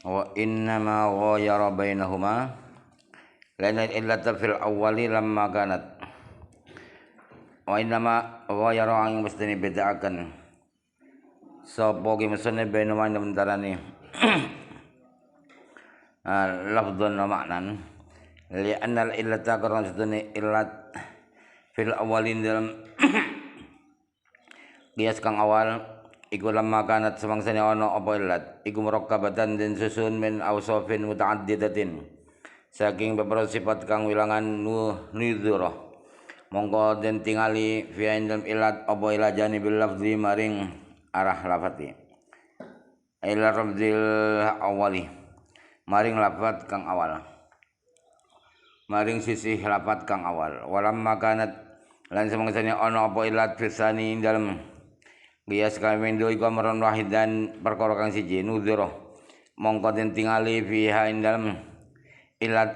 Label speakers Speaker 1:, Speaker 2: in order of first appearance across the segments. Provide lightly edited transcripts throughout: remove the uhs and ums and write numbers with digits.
Speaker 1: wa innama ghayara bainahuma lana illata fil awwali lamma kanat wa innama ghayara ang mustani bedaaken sapa ki mesene bainahuma antarane lafdhan wa maknan li anna illata karena sedene illat fil awwalin dalam qiyas kang awal iku lamma kanat semangsane ana apa illat iku murakkabatan den susun min awsafin mutaaddidatin saking beberapa sifat kang wilangan nuzurah mongko den tingali fi indam illat apa ilajani bil lafzi maring arah lafati ila rabdil awali maring lafat kang awal maring sisi lafat kang awal walamma kanat lan semangsane ana apa illat fisani dalem qiyas kamindo iku amron wahidan perkara kang siji nuzura mongko den tingali fiha ing dalem ilat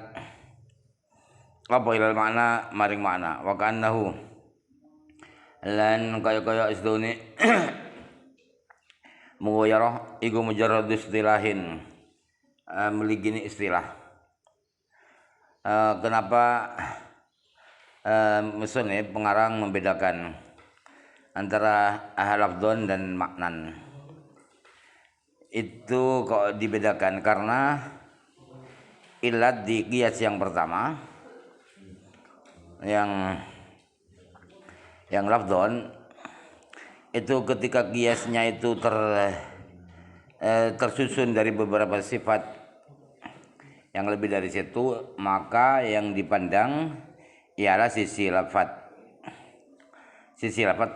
Speaker 1: apa ilal makna maring makna wa kanahu lan kaya-kaya isdune mughayarah iku mujarrad istilahin meligini istilah kenapa mesone pengarang membedakan antara lafdhon dan maknan itu kok dibedakan karena ilat di qiyas yang pertama yang lafdhon itu ketika qiyasnya itu tersusun dari beberapa sifat yang lebih dari situ maka yang dipandang ialah sisi lafaz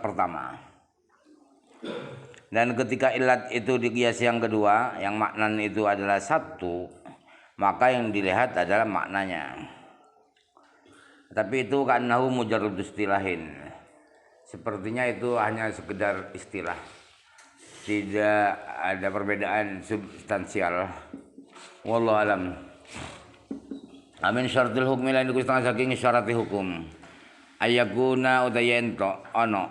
Speaker 1: pertama. Dan ketika ilat itu di qiyas yang kedua, yang maknan itu adalah satu, maka yang dilihat adalah maknanya. Tapi itu kanahu mujarrad istilahin. Sepertinya itu hanya sekedar istilah. Tidak ada perbedaan substansial. Wallahu alam. Amin syaratil hukmi lan iku setengah saking syarati hukum. Ayakuna utayanto ono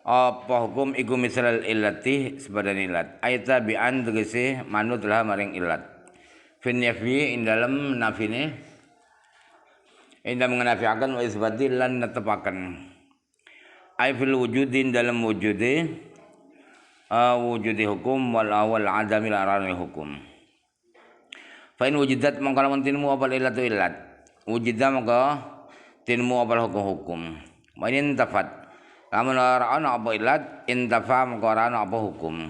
Speaker 1: apa hukum iku misal illati sebadan illat ayata bi an tegese manut lah maring illat fin nafi ing dalem nafine inda mengenafiakan wa isbatil lan netepaken ay fil wujudin dalam wujude wujudi hukum wal awal adami larane hukum fa in wujidat mongko lamun tinmu apa illatu illat wujida mongko tinmu apal hukum mainin tafat lamun ora ana apa ilat intafa mongko ora ana apa hukum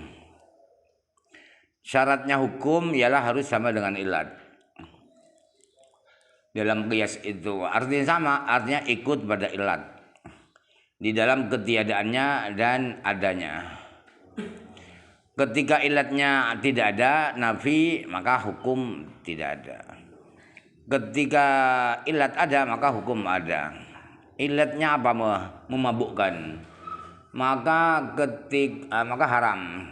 Speaker 1: syaratnya hukum ialah harus sama dengan ilat dalam qiyas itu artinya sama artinya ikut pada ilat di dalam ketiadaannya dan adanya ketika ilatnya tidak ada nafi maka hukum tidak ada. Ketika ilat ada maka hukum ada. Ilatnya apa? Memabukkan. Maka maka haram.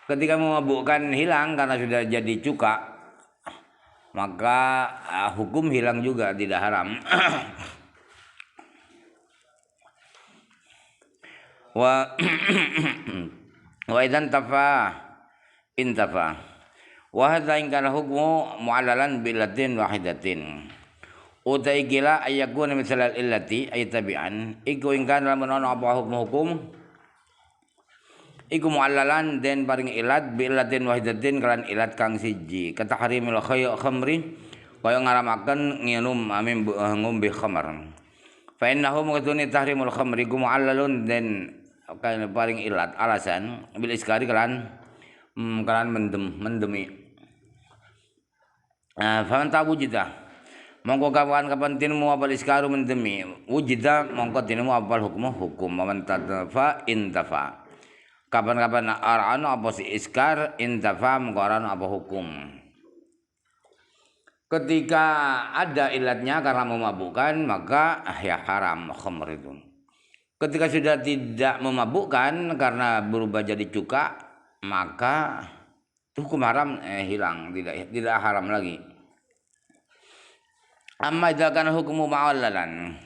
Speaker 1: Ketika memabukkan hilang karena sudah jadi cuka, maka hukum hilang juga tidak haram. Wa idzan intafa. Wa hadza in kana hukmu mu'allalan billatin wahidatin. Utai gila ayakuna misal illati ay tabi'an iku in kana lamun ana apa hukum iku mu'allalan den paring ilat billatin wahidatin kalan ilat kang siji katahrimil khamri kaya ngaramaken nginum amin ngombe khamar fa innahu mungkatuni tahrimul khamri iku mu'allalun den kalan paring ilat alasan bil iskari kalan mendemi faman wujida mongko kapan tinmu apal iskaru mendemi wujida mongko tinmu apal hukum man tadfa intafa kapan arana apa si iskar intafa mongko arana apa hukum ketika ada ilatnya karena memabukkan maka ya haram khamr itu ketika sudah tidak memabukkan karena berubah jadi cuka maka hukum haram hilang tidak haram lagi. Amma idza kana hukmu ma'allalan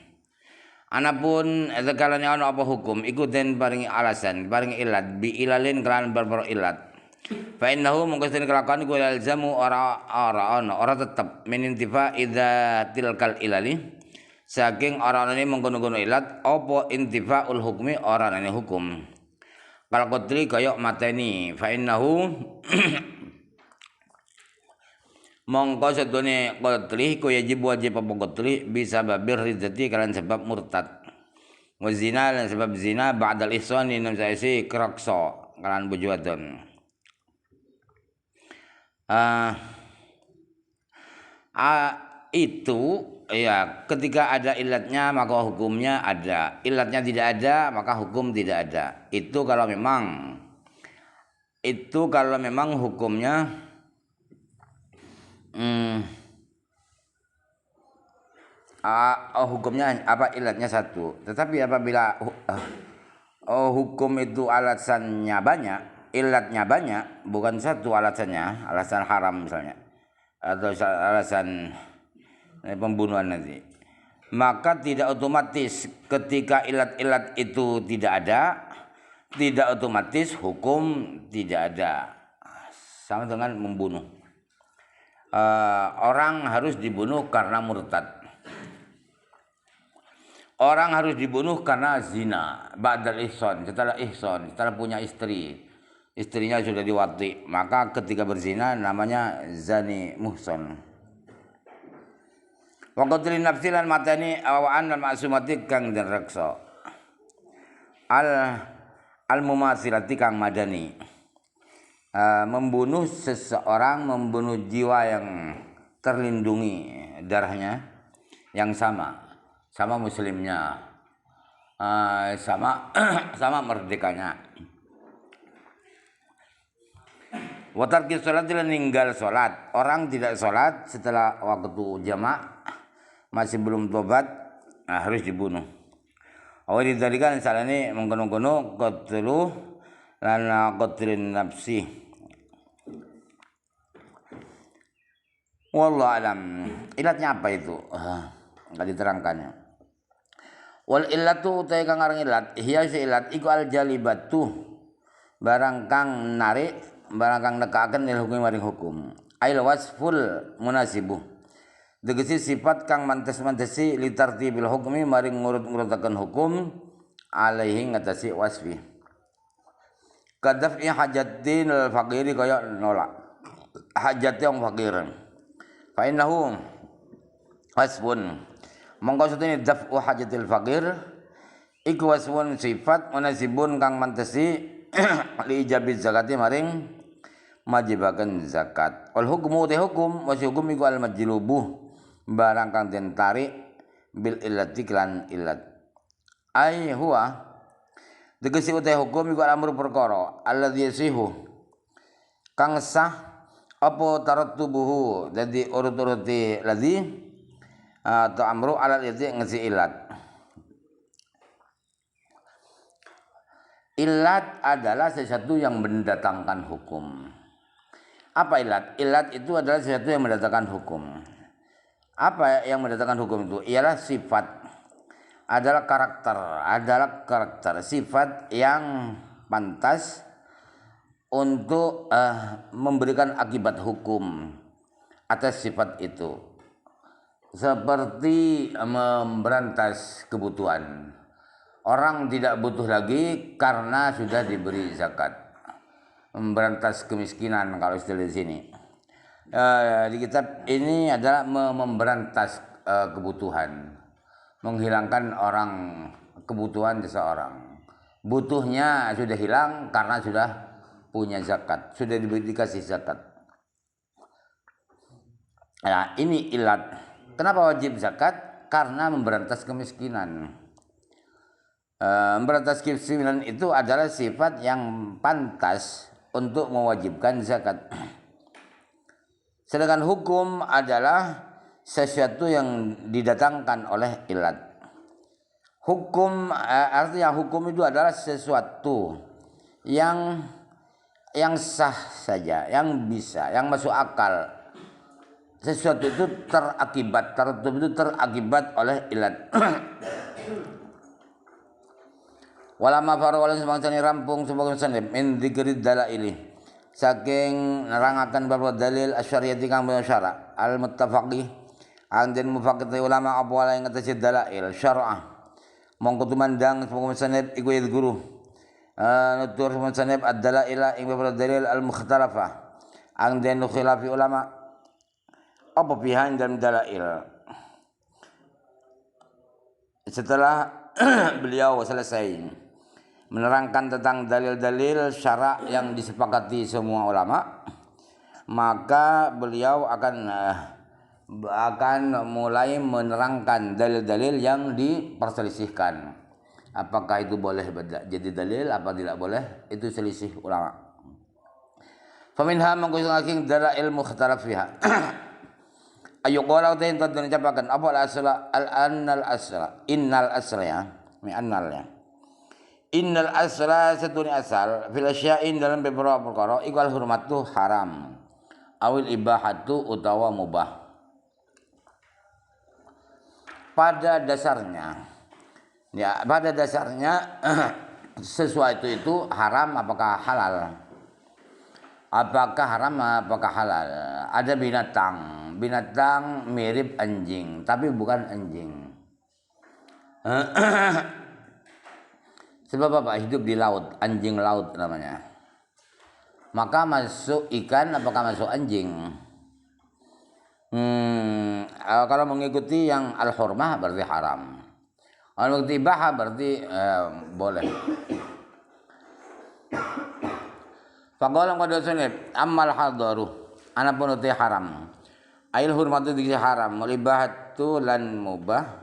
Speaker 1: anapun zakalane ana apa hukum iku den paringi alasan paringi ilat bi ilalin kelan barbaro ilat Fa innahu mungkin kelakuan iku yalzamu ora tetep menintifa idza tilkal ilali saking ora ana mengkono-kono ilat apa intifaul hukmi ora ana hukum. Kal qadri kaya mateni fa innahu mongko sedone qadri ku wajib apa qadri bisa babir ridati kalian sebab murtad. Wa zina lan sebab zina ba'dal ihsani nam saisi kraksa kalian bojo wadon. Itu ya ketika ada ilatnya maka hukumnya ada, ilatnya tidak ada maka hukum tidak ada. Itu kalau memang hukumnya hukumnya apa ilatnya satu. Tetapi apabila hukum itu alasannya banyak, ilatnya banyak, bukan satu alasannya, alasan haram misalnya atau alasan pembunuhan nanti, maka tidak otomatis ketika ilat-ilat itu tidak ada, tidak otomatis hukum tidak ada. Sama dengan membunuh. Orang harus dibunuh karena murtad. Orang harus dibunuh karena zina, ba'dal ihsan, setelah punya istri. Istrinya sudah diwati, maka ketika berzina namanya zani muhsan. Wa qatli nafsi lan matani awaan lan maksumati kang den reksa. Al mumathilati kang madani. Membunuh seseorang, membunuh jiwa yang terlindungi darahnya yang sama muslimnya, sama merdekanya. Wa tarki salat lan ninggal salat. Orang tidak salat setelah waktu jamak masih belum tobat, harus dibunuh. Awal didalikan salane mengkono-kono qatlu lan qatlin nafsi. Wallahu alam. Ilatnya apa itu? Enggak diterangkannya. Wal illatu utai kang aran ilat, hiya ilat iku al jalibatu. Barang kang narik, barang kang nekaken lil hukum maring hukum. Ail wasful munasibuh. Tegesi sifat kang mantes-mantesi li tartibil hukmi maring ngurut-ngurutaken hukum alaihi ngatasi wasfi. Kadaf'i hajatin al-faqiri kaya nolak hajat yang fakir. Fa innahu wasfun mongko setene daf'u hajatil faqir iku wasfun sifat munasibun kang mantesi li ijabi zakati maring majibaken zakat. Wal hukmu te hukum wa hukum iku al majlubuh barang kang den tarik bil illati lan illat. Ai huwa tegese utai hukum iku amru perkara alladzi yasihu kang sah apa tarattubuhu dadi urut-uruti ladzi atau amru alal ladzi ngisi illat. Illat adalah sesuatu yang mendatangkan hukum. Apa illat? Illat itu adalah sesuatu yang mendatangkan hukum. Apa yang mendatangkan hukum itu? Ialah sifat, adalah karakter, sifat yang pantas untuk memberikan akibat hukum atas sifat itu. Seperti memberantas kebutuhan. Orang tidak butuh lagi karena sudah diberi zakat. Memberantas kemiskinan kalau istilah di sini. Di kitab ini adalah memberantas kebutuhan, menghilangkan orang kebutuhan seseorang. Butuhnya sudah hilang karena sudah punya zakat, sudah dikasih zakat. Nah, ini ilat. Kenapa wajib zakat? Karena memberantas kemiskinan. Memberantas kemiskinan itu adalah sifat yang pantas untuk mewajibkan zakat. Sedangkan hukum adalah sesuatu yang didatangkan oleh ilat. Hukum artinya hukum itu adalah sesuatu yang sah saja, yang bisa, yang masuk akal. Sesuatu itu terakibat oleh ilat. Walama faru walan semangsani rampung sebagai sanem min dzikri dalaili saking nerangaken bab dalil asyariyati kang syara al muttafaqi ang den mufaqqih ulama apa wala ing atas dalail syar'ah mongko tumandang musannif iku guru nutur musannif ad-dalaila ing bab dalil al mukhtalafah ang den khilafi ulama apa pihan dalam dalail. Setelah beliau selesai menerangkan tentang dalil-dalil syara' yang disepakati semua ulama, maka beliau akan mulai menerangkan dalil-dalil yang diperselisihkan. Apakah itu boleh jadi dalil, apa tidak boleh, itu selisih ulama. Faminha mangkusaking dalail mukhtalaf fiha. Ayo qala ta ento dicapaken apa al asla innal asla ya mi annal ya innal asla satuni asal fil asya'in dalam beberapa perkara iku al hurmatu haram awil ibahatu utawa mubah. Pada dasarnya sesuatu itu haram apakah halal, apakah haram apakah halal. Ada binatang mirip anjing tapi bukan anjing. Sebab apa? Hidup di laut, anjing laut namanya. Maka masuk ikan apakah masuk anjing? Kalau mengikuti yang al-hurmah berarti haram. Kalau mengikuti ibahah berarti boleh. Faqala qad sunib ammal hadaru ana pun haram. Ail hurmatu diksi haram, mulibahatu lan mubah